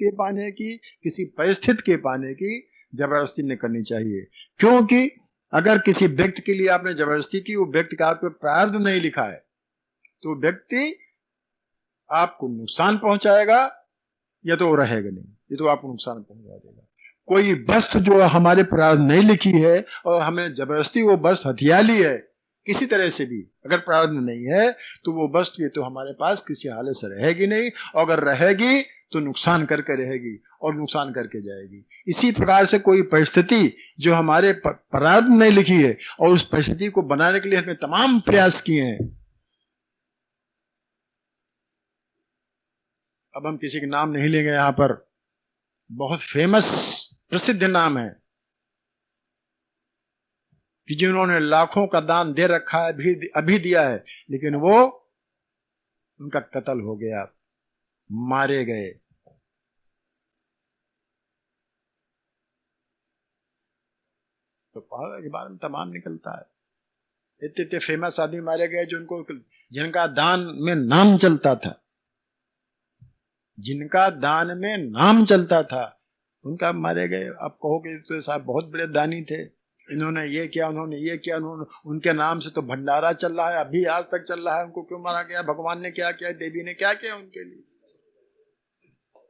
के पाने की, किसी परिस्थिति के पाने की जबरदस्ती नहीं करनी चाहिए। क्योंकि अगर किसी व्यक्ति के लिए आपने जबरदस्ती की, वो व्यक्ति का आपको प्रारब्ध नहीं लिखा है, तो व्यक्ति आपको नुकसान पहुंचाएगा या तो वो रहेगा नहीं, ये तो आपको नुकसान पहुंचा देगा। कोई वस्तु जो हमारे प्रारब्ध नहीं लिखी है और हमने जबरदस्ती वो वस्तु हथिया ली है, किसी तरह से भी अगर प्रारब्ध नहीं है तो वो वस्तु ये तो हमारे पास किसी हालत से रहेगी नहीं, और अगर रहेगी तो नुकसान करके रहेगी और नुकसान करके जाएगी। इसी प्रकार से कोई परिस्थिति जो हमारे प्रारब्ध में नहीं लिखी है और उस परिस्थिति को बनाने के लिए हमने तमाम प्रयास किए हैं। अब हम किसी का नाम नहीं लेंगे, यहां पर बहुत फेमस प्रसिद्ध नाम है कि जिन्होंने लाखों का दान दे रखा है, अभी दिया है, लेकिन वो उनका कत्ल हो गया, मारे गए। तो पहाड़ के बारे में तमाम निकलता है। इतने फेमस आदमी मारे गए जिनका दान में नाम चलता था, जिनका दान में नाम चलता था, उनका मारे गए। आप कहोगे तो साहब बहुत बड़े दानी थे, इन्होंने ये किया, उन्होंने ये किया, उनके नाम से तो भंडारा चल रहा है, अभी आज तक चल रहा है। उनको क्यों मारा गया? भगवान ने क्या किया? देवी ने क्या किया उनके लिए?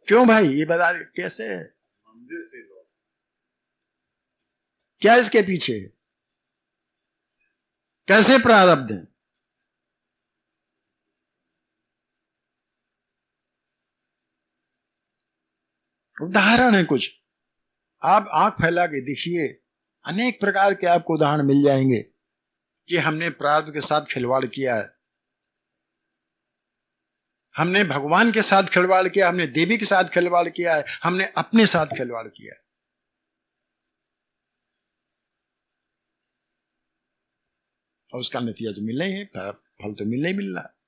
क्यों भाई? ये बता कैसे है? क्या इसके पीछे? कैसे प्रारब्ध है? उदाहरण है कुछ, आप आंख फैला के देखिए, अनेक प्रकार के आपको उदाहरण मिल जाएंगे कि हमने प्रारब्ध के साथ खिलवाड़ किया है, हमने भगवान के साथ खिलवाड़ किया, हमने देवी के साथ खिलवाड़ किया है, हमने अपने साथ खिलवाड़ किया है। और उसका नतीजा तो मिलना ही है, फल तो मिलना ही मिलना है।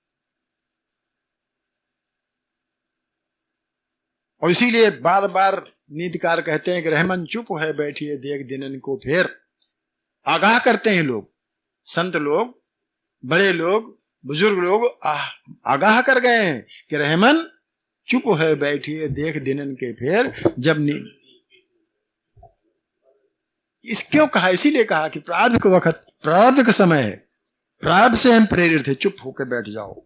और इसीलिए बार बार नीतिकार कहते हैं कि रहमन चुप है बैठिए देख दिनन को फेर। आगाह करते हैं लोग, संत लोग, बड़े लोग, बुजुर्ग लोग आगाह कर गए हैं कि रहमन चुप है बैठिए देख दिनन के फेर। जब इस क्यों कहा? इसीलिए कहा कि प्रारब्ध का वक्त, प्रारब्ध का समय है, प्रारब्ध से हम प्रेरित थे, चुप होकर बैठ जाओ।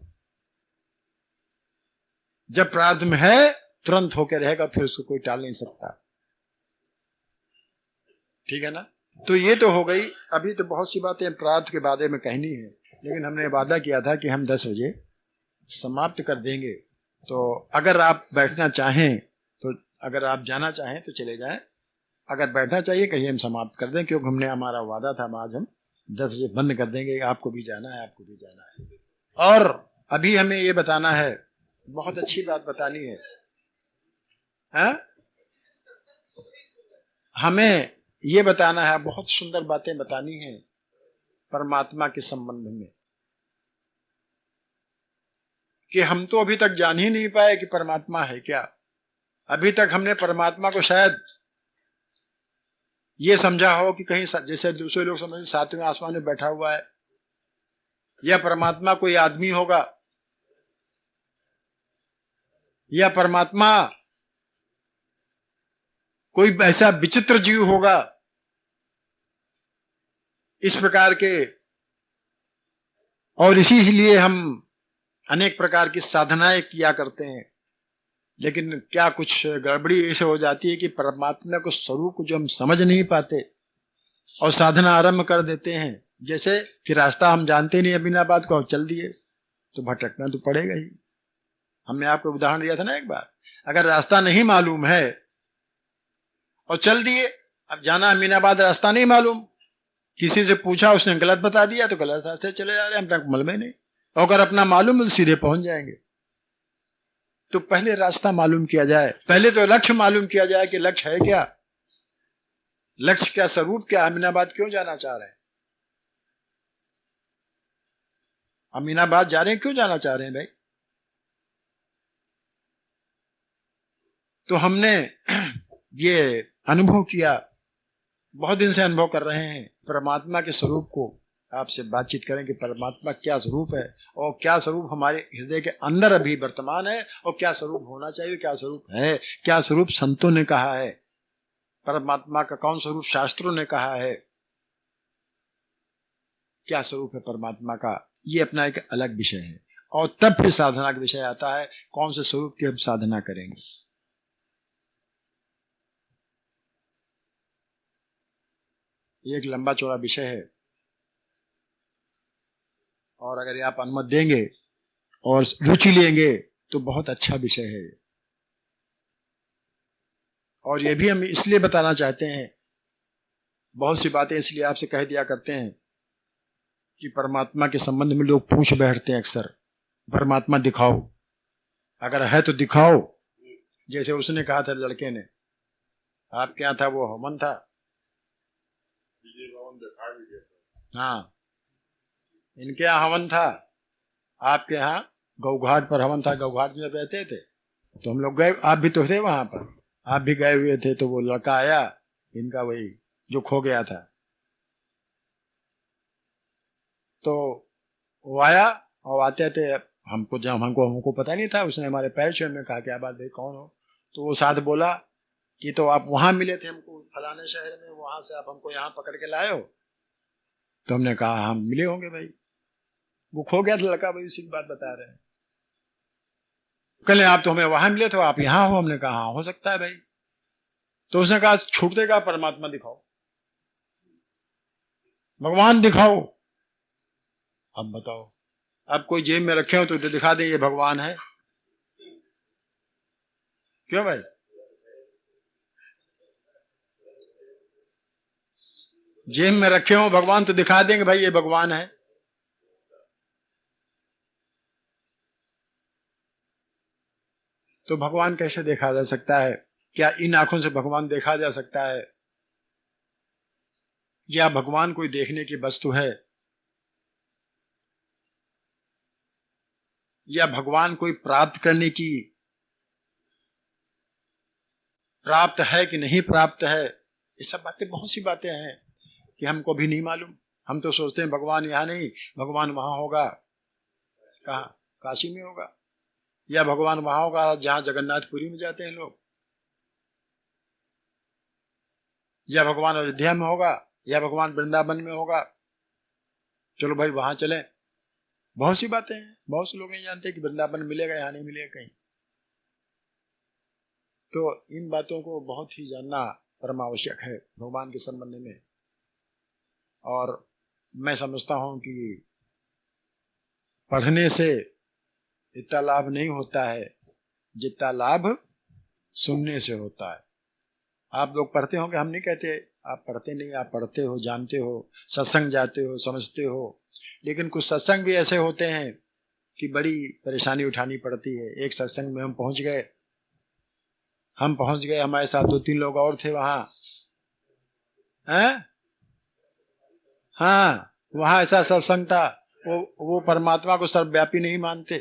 जब प्रारब्ध में है तुरंत होकर रहेगा, फिर उसको कोई टाल नहीं सकता। ठीक है ना? तो ये तो हो गई। अभी तो बहुत सी बातें प्रारब्ध के बारे में कहनी है, लेकिन हमने वादा किया था कि हम 10 बजे समाप्त कर देंगे। तो अगर आप बैठना चाहें तो, अगर आप जाना चाहें तो चले जाएं, अगर बैठना चाहिए कहीं हम समाप्त कर दें, क्योंकि हमने हमारा वादा था आज हम 10 बजे बंद कर देंगे। आपको भी जाना है, आपको भी जाना है। और अभी हमें ये बताना है, बहुत अच्छी बात बतानी है, हमें ये बताना है, बहुत सुंदर बातें बतानी है परमात्मा के संबंध में, कि हम तो अभी तक जान ही नहीं पाए कि परमात्मा है क्या। अभी तक हमने परमात्मा को शायद ये समझा हो कि कहीं जैसे दूसरे लोग समझे 7वें आसमान में बैठा हुआ है, या परमात्मा कोई आदमी होगा, या परमात्मा कोई ऐसा विचित्र जीव होगा, इस प्रकार के। और इसीलिए हम अनेक प्रकार की साधनाएं किया करते हैं, लेकिन क्या कुछ गड़बड़ी ऐसे हो जाती है कि परमात्मा को स्वरूप को जो हम समझ नहीं पाते और साधना आरंभ कर देते हैं। जैसे कि रास्ता हम जानते नहीं, अमीनाबाद को चल दिए तो भटकना तो पड़ेगा ही। हमने आपको उदाहरण दिया था ना एक बार, अगर रास्ता नहीं मालूम है और चल दिए, अब जाना अमीनाबाद, रास्ता नहीं मालूम, किसी से पूछा उसने गलत बता दिया तो गलत रास्ते चले जा रहे हैं, हम मलबे नहीं। और अगर अपना मालूम तो सीधे पहुंच जाएंगे। तो पहले रास्ता मालूम किया जाए, पहले तो लक्ष्य मालूम किया जाए कि लक्ष्य है क्या, लक्ष्य क्या, स्वरूप क्या, अमीनाबाद क्यों जाना चाह रहे हैं, अमीनाबाद जा रहे हैं, क्यों जाना चाह रहे हैं भाई। तो हमने ये अनुभव किया, बहुत दिन से अनुभव कर रहे हैं परमात्मा के स्वरूप को, आपसे बातचीत करें कि परमात्मा क्या स्वरूप है और क्या स्वरूप हमारे हृदय के अंदर अभी वर्तमान है और क्या स्वरूप होना चाहिए, क्या स्वरूप है, क्या स्वरूप संतों ने कहा है, परमात्मा का कौन स्वरूप शास्त्रों ने कहा है, क्या स्वरूप है परमात्मा का, ये अपना एक अलग विषय है। और तब फिर साधना का विषय आता है, कौन से स्वरूप की हम साधना करेंगे। ये एक लंबा चौड़ा विषय है और अगर आप अनुमति देंगे और रुचि लेंगे तो बहुत अच्छा विषय है। और ये भी हम इसलिए बताना चाहते हैं, बहुत सी बातें इसलिए आपसे कह दिया करते हैं कि परमात्मा के संबंध में लोग पूछ बैठते हैं अक्सर, परमात्मा दिखाओ, अगर है तो दिखाओ। जैसे उसने कहा था लड़के ने, आपके यहाँ था वो हवन था, हाँ इनके यहाँ हवन था, आपके यहाँ गौघाट पर हवन था, गौघाट में रहते थे तो हम लोग गए, आप भी तो थे वहां पर, आप भी गए हुए थे। तो वो लड़का आया इनका, वही जो खो गया था, तो वो आया और आते आते हमको पता नहीं था, उसने हमारे पैर छुए, में कहा क्या बात भाई कौन हो, तो वो साथ बोला कि तो आप वहां मिले थे हमको फलाने शहर में, वहां से आप हमको यहाँ पकड़ के लाए हो। तो हमने कहा हम मिले होंगे भाई, वो खो गया था लड़का, भाई उसी की बात बता रहे हैं। कल आप तो हमें वहां मिले थे, आप यहाँ हो, हमने कहा हाँ हो सकता है भाई। तो उसने कहा छूटते का परमात्मा दिखाओ, भगवान दिखाओ। अब बताओ, अब कोई जेब में रखे हो तो दिखा दे ये भगवान है, क्यों भाई? जेब में रखे हो भगवान तो दिखा देंगे भाई ये भगवान है। तो भगवान कैसे देखा जा सकता है? क्या इन आंखों से भगवान देखा जा सकता है? या भगवान कोई देखने की वस्तु है? या भगवान कोई प्राप्त करने की, प्राप्त है कि नहीं प्राप्त है? ये सब बातें, बहुत सी बातें हैं कि हमको भी नहीं मालूम। हम तो सोचते हैं भगवान यहाँ नहीं, भगवान वहां होगा। कहाँ? काशी में होगा, या भगवान वहां होगा जहां जगन्नाथपुरी में जाते हैं लोग, या भगवान अयोध्या में होगा, या भगवान वृंदावन में होगा। चलो भाई वहां चलें। बहुत सी बातें हैं, बहुत से लोग नहीं जानते कि वृंदावन मिलेगा या नहीं मिलेगा कहीं। तो इन बातों को बहुत ही जानना परम आवश्यक है भगवान के संबंध में। और मैं समझता हूं कि पढ़ने से इतना लाभ नहीं होता है जितना लाभ सुनने से होता है। आप लोग पढ़ते होंगे, हम नहीं कहते आप पढ़ते नहीं, आप पढ़ते हो, जानते हो, सत्संग जाते हो, समझते हो। लेकिन कुछ सत्संग भी ऐसे होते हैं कि बड़ी परेशानी उठानी पड़ती है। एक सत्संग में हम पहुंच गए, हमारे साथ 2-3 लोग और थे वहां, हैं? हाँ, वहां ऐसा सत्संग था, वो परमात्मा को सर्वव्यापी नहीं मानते।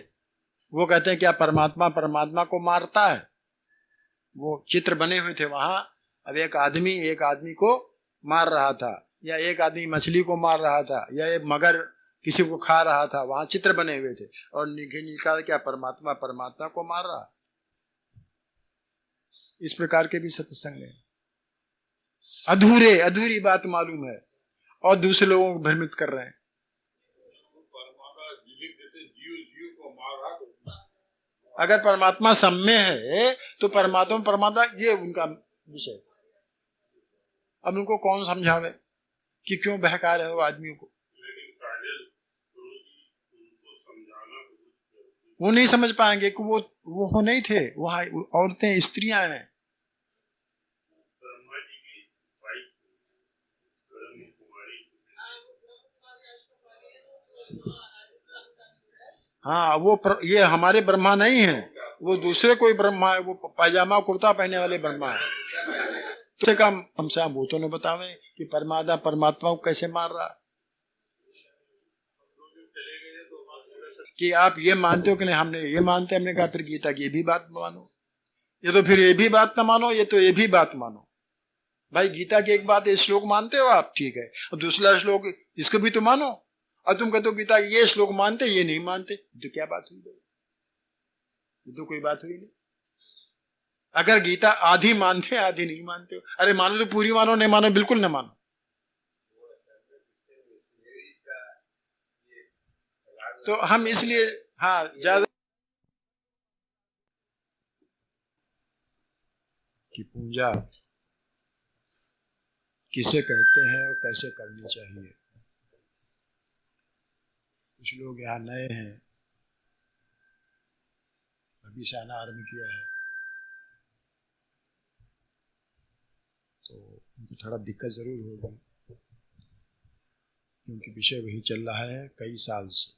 वो कहते हैं क्या परमात्मा को मारता है? वो चित्र बने हुए थे वहां। अब एक आदमी को मार रहा था, या एक आदमी मछली को मार रहा था, या एक मगर किसी को खा रहा था, वहां चित्र बने हुए थे। और निकाल क्या परमात्मा को मार रहा। इस प्रकार के भी सत्संग है। अधूरी बात मालूम है और दूसरे लोगों को भ्रमित कर रहे हैं। अगर परमात्मा सम्य है तो परमात्मा ये उनका विषय। अब उनको कौन समझावे कि क्यों बहका रहे हो आदमियों को? वो नहीं समझ पाएंगे कि वो नहीं थे वहां, औरतें स्त्रियां हैं। हाँ, ये हमारे ब्रह्मा नहीं है, वो दूसरे कोई ब्रह्मा है, वो पायजामा कुर्ता पहने वाले ब्रह्मा है। तो कम हमसे आप भूतों ने बतावे कि परमात्मा को कैसे मार रहा। कि आप ये मानते हो कि नहीं? हमने ये मानते, हमने कहा फिर गीता की ये भी बात मानो, ये तो फिर ये भी बात ना मानो, ये तो ये भी बात मानो। भाई गीता की एक बात, ये श्लोक मानते हो आप, ठीक है, और दूसरा श्लोक इसको भी तो मानो। और तुम कहते हो गीता ये श्लोक मानते, ये नहीं मानते, तो क्या बात हुई? ये तो कोई बात हुई नहीं। अगर गीता आधी मानते आधी नहीं मानते हो, अरे मानो तो पूरी मानो, नहीं मानो बिल्कुल न मानो। तो हम इसलिए हाँ ज्यादा कि पूजा किसे कहते हैं और कैसे करनी चाहिए। कुछ लोग यहाँ नए हैं, अभी से आना आरम्भ किया है, तो उनको थोड़ा दिक्कत जरूर होगी, क्योंकि विषय वही चल रहा है कई साल से।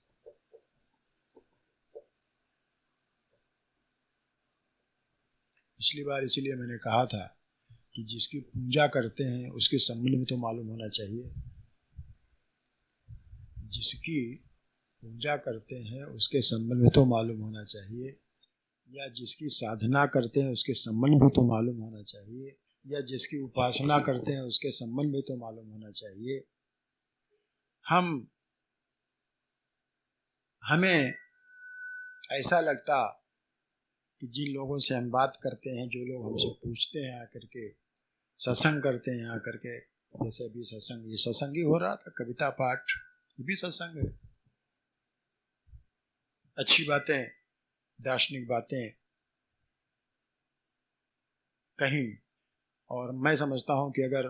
पिछली बार इसीलिए मैंने कहा था कि जिसकी पूजा करते हैं उसके संबंध में तो मालूम होना चाहिए। जिसकी पूजा करते हैं उसके संबंध में तो मालूम होना चाहिए, या जिसकी साधना करते हैं उसके संबंध में तो मालूम होना चाहिए, या जिसकी उपासना करते हैं उसके संबंध में तो मालूम होना चाहिए। हमें ऐसा लगता कि जिन लोगों से हम बात करते हैं, जो लोग हमसे पूछते हैं आकर के, सत्संग करते हैं आकर के, जैसे अभी सत्संग, ये सत्संग ही हो रहा था, कविता पाठ, ये भी सत्संग है। अच्छी बातें, दार्शनिक बातें कहीं। और मैं समझता हूं कि अगर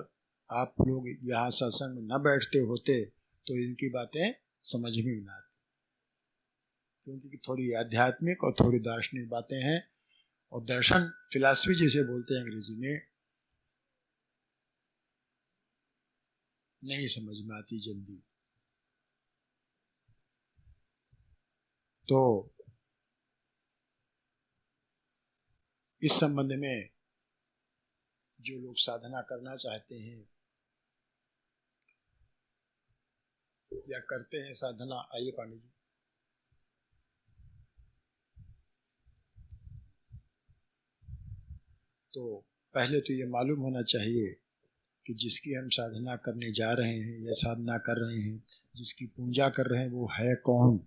आप लोग यहाँ सत्संग में न बैठते होते तो इनकी बातें समझ में भी ना आती, क्योंकि थोड़ी आध्यात्मिक और थोड़ी दार्शनिक बातें हैं, और दर्शन फिलॉसफी जिसे बोलते हैं अंग्रेजी में, नहीं समझ में आती जल्दी। तो इस संबंध में जो लोग साधना करना चाहते हैं या करते हैं साधना, आइए पांडे जी। तो पहले तो ये मालूम होना चाहिए कि जिसकी हम साधना करने जा रहे हैं या साधना कर रहे हैं, जिसकी पूजा कर रहे हैं, वो है कौन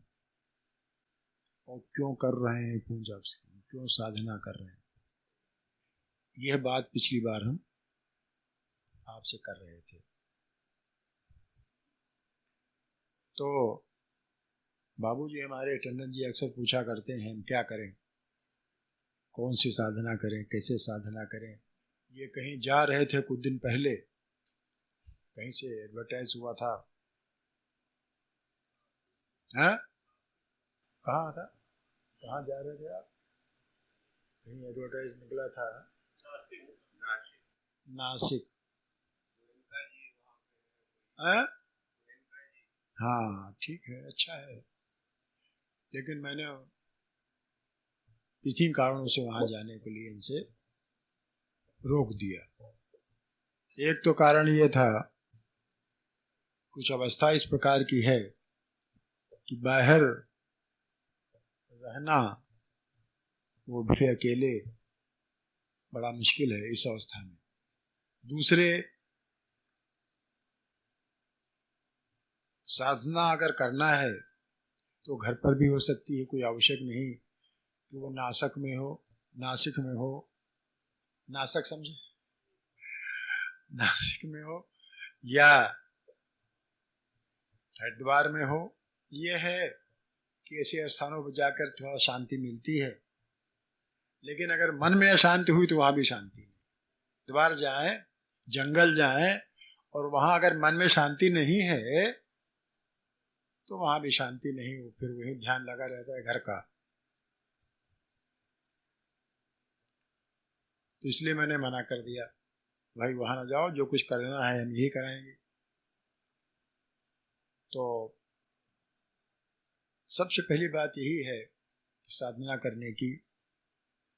और क्यों कर रहे हैं पूजा, उसकी क्यों साधना कर रहे हैं। यह बात पिछली बार हम आपसे कर रहे थे। तो बाबूजी हमारे टंडन जी अक्सर पूछा करते हैं हम क्या करें, कौन सी साधना करें, कैसे साधना करें। ये कहीं जा रहे थे कुछ दिन पहले, कहीं से एडवर्टाइज हुआ था। हाँ, कहाँ था, कहाँ जा रहे थे आप? कहीं एडवर्टाइज निकला था, नासिक। हाँ हाँ, ठीक है, अच्छा है, लेकिन मैंने किसी कारणों से वहां जाने के लिए इनसे रोक दिया। एक तो कारण ये था, कुछ अवस्था इस प्रकार की है कि बाहर रहना, वो भी अकेले, बड़ा मुश्किल है इस अवस्था में। दूसरे, साधना अगर करना है तो घर पर भी हो सकती है, कोई आवश्यक नहीं कि वो नासिक में हो, नासिक में हो, नासिक समझे, नासिक में हो या हरिद्वार में हो। ये है कि ऐसे स्थानों पर जाकर थोड़ा शांति मिलती है, लेकिन अगर मन में अशांति हुई तो वहां भी शांति नहीं। हरिद्वार जाए, जंगल जाए, और वहां अगर मन में शांति नहीं है तो वहां भी शांति नहीं हो, फिर वही ध्यान लगा रहता है घर का। तो इसलिए मैंने मना कर दिया, भाई वहां ना जाओ, जो कुछ करना है हम यही कराएंगे। तो सबसे पहली बात यही है साधना करने की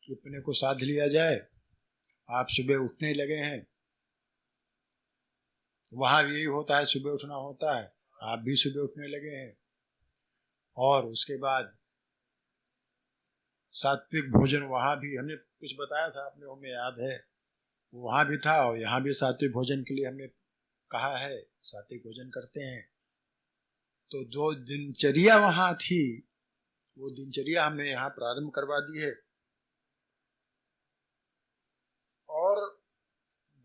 कि अपने को साध लिया जाए। आप सुबह उठने लगे हैं, वहां भी यही होता है, सुबह उठना होता है, आप भी सुबह उठने लगे हैं, और उसके बाद सात्विक भोजन, वहां भी हमने कुछ बताया था, अपने हमें याद है, वहां भी था और यहाँ भी सात्विक भोजन के लिए हमने कहा है, सात्विक भोजन करते हैं। तो जो दिनचर्या वहां थी वो दिनचर्या हमने यहाँ प्रारंभ करवा दी है। और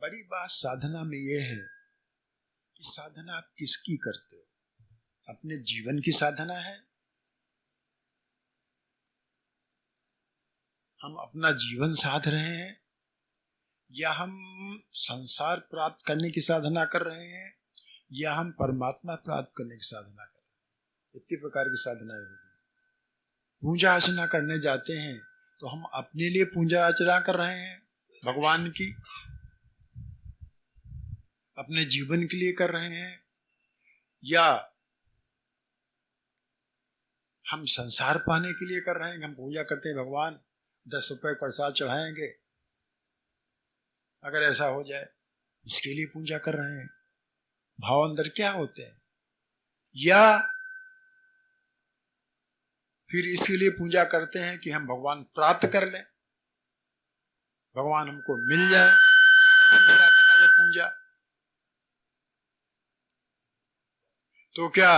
बड़ी बात साधना में ये है कि साधना आप किसकी करते हो? अपने जीवन की साधना है, हम अपना जीवन साध रहे हैं, या हम संसार प्राप्त करने की साधना कर रहे हैं, या हम परमात्मा प्राप्त करने की साधना कर रहे हैं। इतनी प्रकार की साधनाएं होगी। पूजा अर्चना करने जाते हैं तो हम अपने लिए पूजा अर्चना कर रहे हैं भगवान की, अपने जीवन के लिए कर रहे हैं, या हम संसार पाने के लिए कर रहे हैं। हम पूजा करते हैं भगवान 10 रुपए प्रसाद चढ़ाएंगे, अगर ऐसा हो जाए इसके लिए पूजा कर रहे हैं। भाव अंदर क्या होते हैं? या फिर इसके लिए पूजा करते हैं कि हम भगवान प्राप्त कर लें, भगवान हमको मिल जाए, ऐसी साधना या पूजा। तो क्या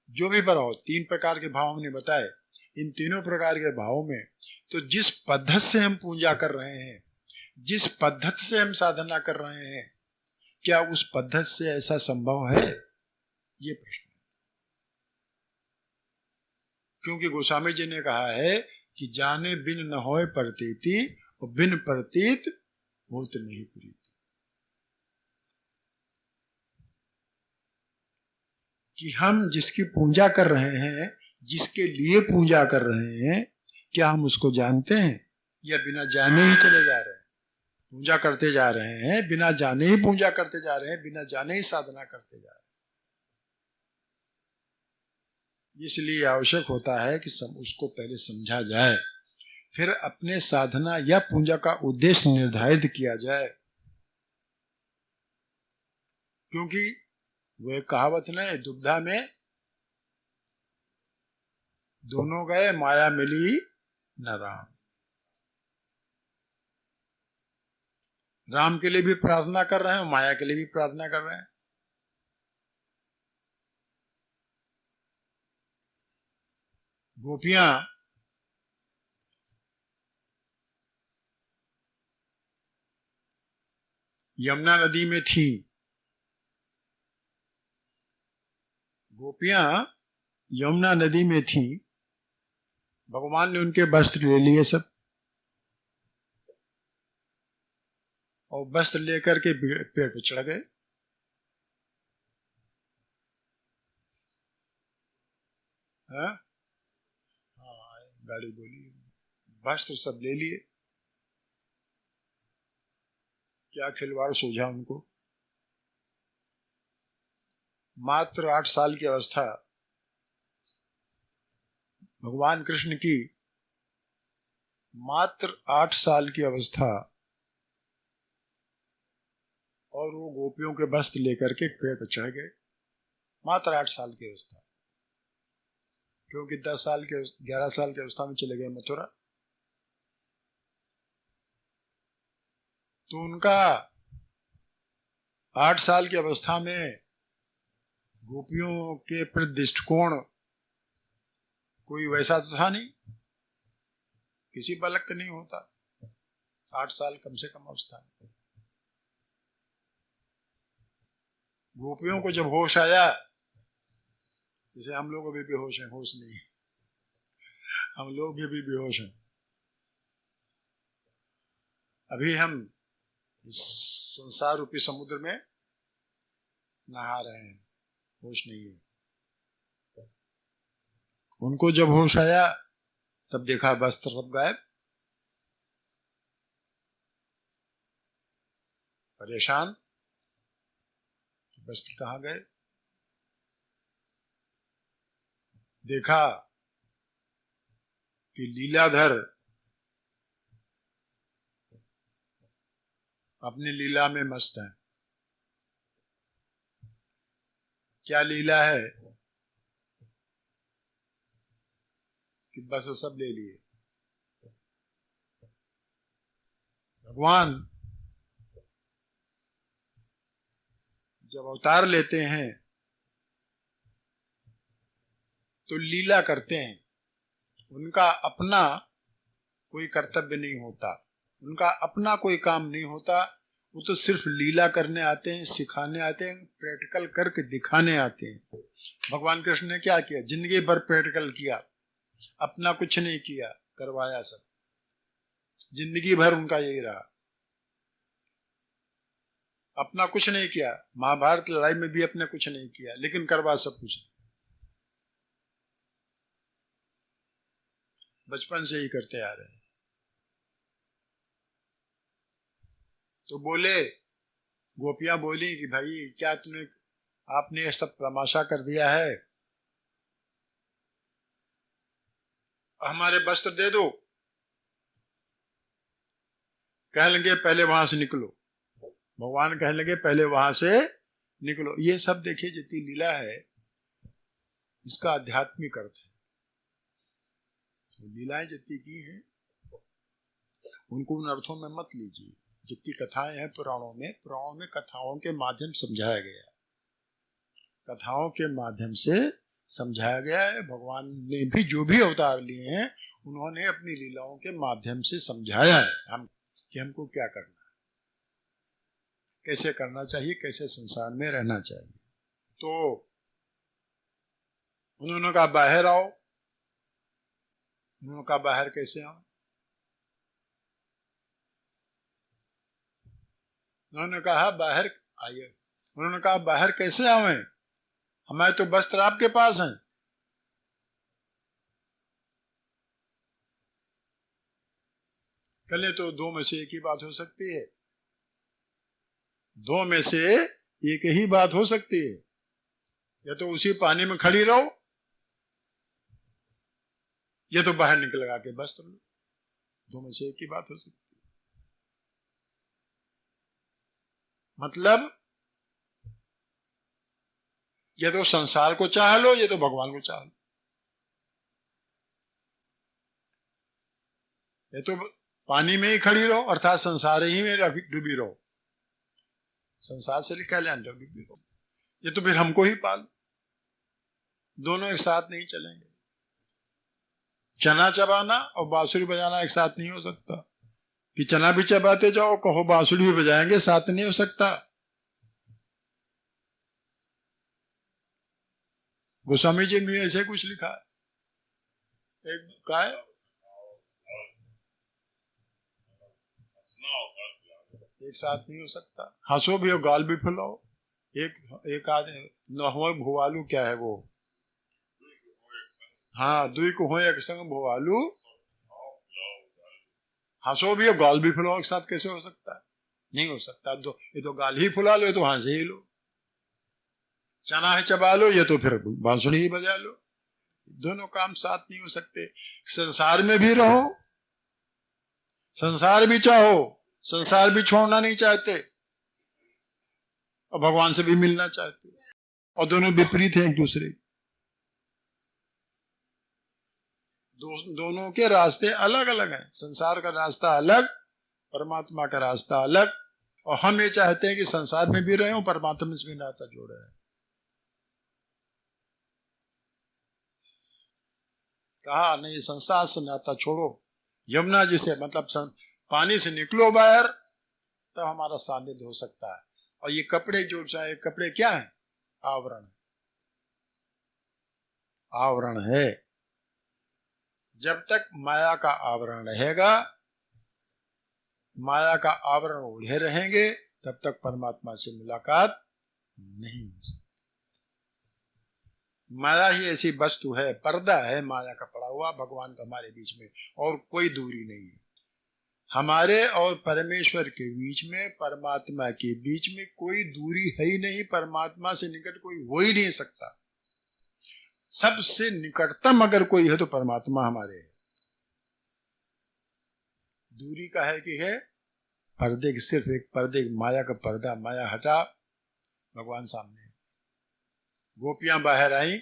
जो भी भाव, 3 प्रकार के भाव हमने बताए, इन तीनों प्रकार के भावों में तो जिस पद्धति से हम पूजा कर रहे हैं, जिस पद्धति से हम साधना कर रहे हैं, क्या उस पद्धति से ऐसा संभव है? ये प्रश्न। क्योंकि गोस्वामी जी ने कहा है कि जाने बिन न होए प्रतीति और बिन प्रतीत होत नहीं प्रीति। कि हम जिसकी पूजा कर रहे हैं, जिसके लिए पूजा कर रहे हैं, क्या हम उसको जानते हैं या बिना जाने ही चले जा रहे हैं? पूजा करते जा रहे हैं, बिना जाने ही पूजा करते जा रहे हैं, बिना जाने ही साधना करते जा रहे हैं। इसलिए आवश्यक होता है कि उसको पहले समझा जाए, फिर अपने साधना या पूजा का उद्देश्य निर्धारित किया जाए। क्योंकि वह कहावत नहीं, दुविधा में दोनों गए, माया मिली न राम। राम के लिए भी प्रार्थना कर रहे हैं, माया के लिए भी प्रार्थना कर रहे हैं। गोपियां यमुना नदी में थी, गोपियां यमुना नदी में थी, भगवान ने उनके वस्त्र ले लिए सब, और वस्त्र लेकर के पेड़ पे चढ़ गए। हाँ, गाड़ी बोली, वस्त्र सब ले लिए। क्या खिलवाड़ सूझा उनको? मात्र 8 साल की अवस्था भगवान कृष्ण की, मात्र 8 साल की अवस्था, और वो गोपियों के वस्त्र लेकर के पेड़ पर चढ़ गए। मात्र 8 साल की अवस्था, क्योंकि 10 साल के 11 साल की अवस्था में चले गए मथुरा। तो उनका 8 साल की अवस्था में गोपियों के प्रति दृष्टिकोण कोई वैसा तो था नहीं, किसी बालक का नहीं होता। 8 साल कम से कम अवस्था में गोपियों को जब होश आया, जैसे हम लोग अभी बेहोश हैं, होश नहीं, हम लोग भी अभी बेहोश हैं। अभी हम इस संसार रूपी समुद्र में नहा रहे हैं, होश नहीं है। उनको जब होश आया तब देखा वस्त्र सब गायब। परेशान, वस्त्र कहाँ गए? देखा कि लीलाधर अपनी लीला में मस्त है। क्या लीला है कि बस सब ले लिए। भगवान जब अवतार लेते हैं तो लीला करते हैं, उनका अपना कोई कर्तव्य नहीं होता, उनका अपना कोई काम नहीं होता, वो तो सिर्फ लीला करने आते हैं, सिखाने आते हैं, प्रैक्टिकल करके दिखाने आते हैं। भगवान कृष्ण ने क्या किया? जिंदगी भर प्रैक्टिकल किया, अपना कुछ नहीं किया, करवाया सब, जिंदगी भर उनका यही रहा, अपना कुछ नहीं किया। महाभारत लड़ाई में भी अपने कुछ नहीं किया, लेकिन करवा सब कुछ, बचपन से ही करते आ रहे हैं। तो बोले, गोपियां बोली कि भाई क्या आपने ये सब तमाशा कर दिया है, हमारे वस्त्र दे दो। कह लेंगे पहले वहां से निकलो, भगवान कह लेंगे पहले वहां से निकलो। ये सब देखिए जितनी लीला है, इसका आध्यात्मिक अर्थ है। लीलाएं जितनी की हैं उनको उन अर्थों में मत लीजिए। जितनी कथाएं हैं पुराणों में कथाओं के माध्यम समझाया गया, कथाओं के माध्यम से समझाया गया है। भगवान ने भी जो भी अवतार लिए हैं, उन्होंने अपनी लीलाओं के माध्यम से समझाया है हम कि हमको क्या करना है, कैसे करना चाहिए, कैसे संसार में रहना चाहिए। तो उन्होंने कहा बाहर आओ। उन्होंने कहा बाहर कैसे आओ? उन्होंने कहा बाहर आइए। उन्होंने कहा बाहर कैसे आवे, हमारे तो वस्त्र आपके पास हैं। कल तो दो में से एक ही बात हो सकती है, दो में से एक ही बात हो सकती है, या तो उसी पानी में खड़ी रहो, या तो बाहर निकल लगा के वस्त्र लो। दो में से एक ही बात हो सकती है। मतलब या तो संसार को चाह लो, या तो भगवान को चाह लो। या तो पानी में ही खड़ी रहो, अर्थात संसार ही में डूबी रहो, संसार से लिखा है डूबी रहो, ये तो फिर हमको ही पाल। दोनों एक साथ नहीं चलेंगे। चना चबाना और बांसुरी बजाना एक साथ नहीं हो सकता कि चना भी चबाते जाओ कहो बांसुरी भी बजाएंगे, साथ नहीं हो सकता। गोस्वामी जी में ऐसे कुछ लिखा है, एक का है, एक साथ नहीं हो सकता। हंसो भी और गाल भी फुलाओ, एक आदमी न हो भुवालू, क्या है वो, हाँ, दुई को हो एक संग भुवालू, हंसो भी और गाल भी फुलाओ, एक साथ कैसे हो सकता है? नहीं हो सकता। दो, ये तो गाल ही फुला लो, ये तो हंस ही लो। चना ही चबा लो, ये तो फिर बांसुरी ही बजा लो। दोनों काम साथ नहीं हो सकते। संसार में भी रहो, संसार भी चाहो, संसार भी छोड़ना नहीं चाहते, और भगवान से भी मिलना चाहते, और दोनों विपरीत हैं एक दूसरे। दोनों के रास्ते अलग अलग हैं। संसार का रास्ता अलग, परमात्मा का रास्ता अलग। और हम ये चाहते हैं कि संसार में भी रहे और परमात्मा से भी नाता जोड़े हैं। कहा नहीं, संसार से नाता छोड़ो, यमुना जी से, मतलब पानी से निकलो बाहर, तब तो हमारा सानिध्य हो सकता है। और ये कपड़े जो चाहे, कपड़े क्या है? आवरण, आवरण है। जब तक माया का आवरण रहेगा, माया का आवरण ओढ़े रहेंगे, तब तक परमात्मा से मुलाकात नहीं हो सकती। माया ही ऐसी वस्तु है, पर्दा है माया का पड़ा हुआ भगवान का हमारे बीच में, और कोई दूरी नहीं है। हमारे और परमेश्वर के बीच में, परमात्मा के बीच में कोई दूरी है ही नहीं। परमात्मा से निकट कोई हो ही नहीं सकता। सबसे निकटतम अगर कोई है तो परमात्मा हमारे है। दूरी का है कि है पर्दे की, सिर्फ एक पर्दे, माया का पर्दा, माया हटा, भगवान सामने। गोपियां बाहर आई,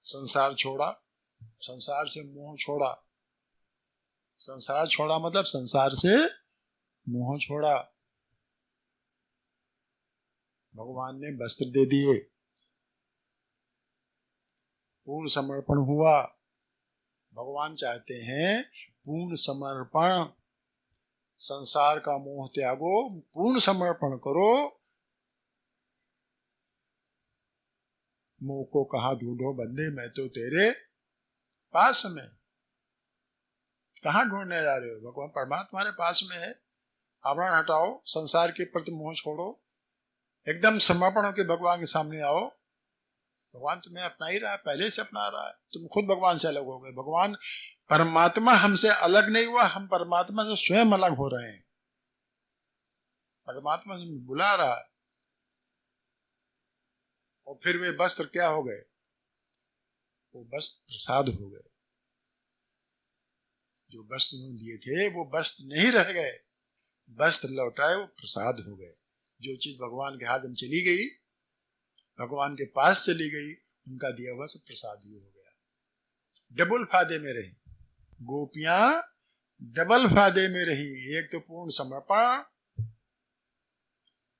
संसार छोड़ा, संसार से मोह छोड़ा। संसार छोड़ा मतलब संसार से मोह छोड़ा। भगवान ने वस्त्र दे दिए, पूर्ण समर्पण हुआ। भगवान चाहते हैं पूर्ण समर्पण। संसार का मोह त्यागो, पूर्ण समर्पण करो। मोह को कहाँ ढूंढो बंदे, मैं तो तेरे पास में। कहाँ ढूंढने जा रहे हो? भगवान परमात्मा तुम्हारे पास में है। आवरण हटाओ, संसार के प्रति मोह छोड़ो, एकदम समर्पण होकर भगवान के सामने आओ। भगवान तुम्हें अपना ही रहा है, पहले से अपना रहा है। तुम खुद भगवान से अलग हो गए। भगवान परमात्मा हमसे अलग नहीं हुआ, हम परमात्मा से स्वयं अलग हो रहे हैं। परमात्मा से बुला रहा है। और फिर वे वस्त्र क्या हो गए? वो वस्त्र प्रसाद हो गए। जो वस्त्र दिए थे वो वस्त्र नहीं रह गए, वस्त्र लौटाए वो प्रसाद हो गए। जो चीज भगवान के हाथ में चली गई, भगवान के पास चली गई, उनका दिया हुआ सब प्रसाद ही हो गया। डबल फायदे में रही गोपियां, डबल फायदे में रही। एक तो पूर्ण समर्पण,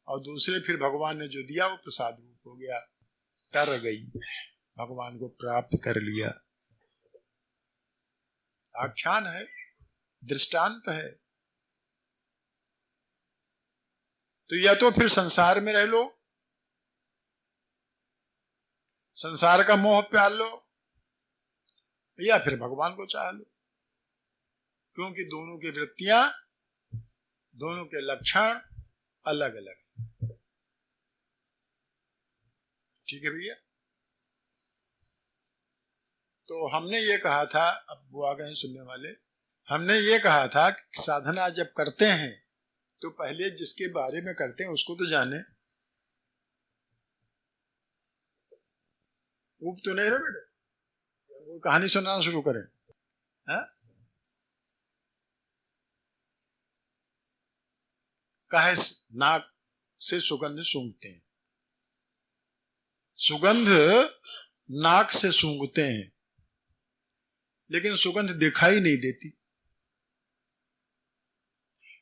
और दूसरे फिर भगवान ने जो दिया वो प्रसाद रूप हो गया। तर गई, भगवान को प्राप्त कर लिया। आख्यान है, दृष्टांत है। तो या तो फिर संसार में रह लो, संसार का मोह प्याल लो, या फिर भगवान को चाह लो। क्योंकि दोनों की वृत्तियां, दोनों के लक्षण अलग अलग है। ठीक है भैया? तो हमने ये कहा था, अब वो आ गए हैं सुनने वाले, हमने ये कहा था कि साधना जब करते हैं तो पहले जिसके बारे में करते हैं उसको तो जाने। ऊब तो नहीं रहे बेटे, वो कहानी सुनाना शुरू करें। है? काहे नाक से सुगंध सूंघते हैं, सुगंध नाक से सूंघते हैं, लेकिन सुगंध दिखाई नहीं देती।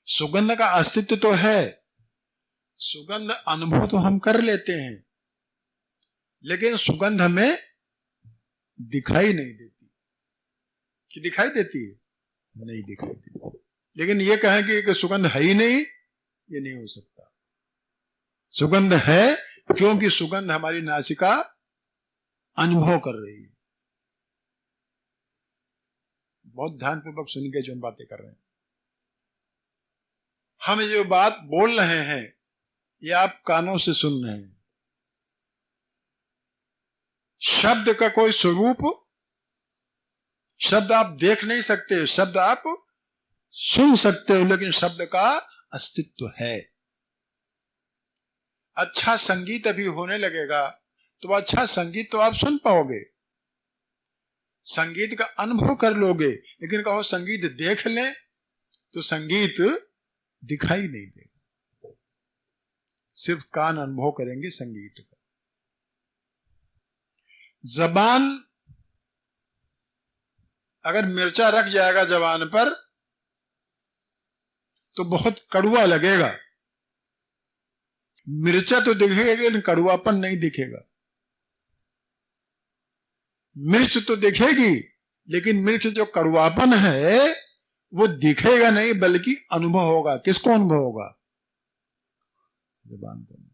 सुगंध का अस्तित्व तो है, सुगंध अनुभव तो हम कर लेते हैं, लेकिन सुगंध हमें दिखाई नहीं देती। कि दिखाई देती है? नहीं दिखाई देती। लेकिन ये कहें कि सुगंध है ही नहीं, ये नहीं हो सकता। सुगंध है, क्योंकि सुगंध हमारी नासिका अनुभव कर रही है। बहुत ध्यानपूर्वक सुन के जो हम बातें कर रहे हैं, हम जो बात बोल रहे हैं ये आप कानों से सुन रहे हैं। शब्द का कोई स्वरूप, शब्द आप देख नहीं सकते, शब्द आप सुन सकते हो, लेकिन शब्द का अस्तित्व है। अच्छा संगीत अभी होने लगेगा तो अच्छा संगीत तो आप सुन पाओगे, संगीत का अनुभव कर लोगे, लेकिन कहो संगीत देख लें तो संगीत दिखाई नहीं देगा। सिर्फ कान अनुभव करेंगे संगीत का। जबान अगर मिर्चा रख जाएगा जबान पर तो बहुत कड़वा लगेगा। मिर्चा तो दिखेगा लेकिन कड़वापन नहीं दिखेगा। मिर्च तो दिखेगी लेकिन मिर्च जो कड़वापन है वो दिखेगा नहीं, बल्कि अनुभव होगा। किसको अनुभव होगा? जबान को।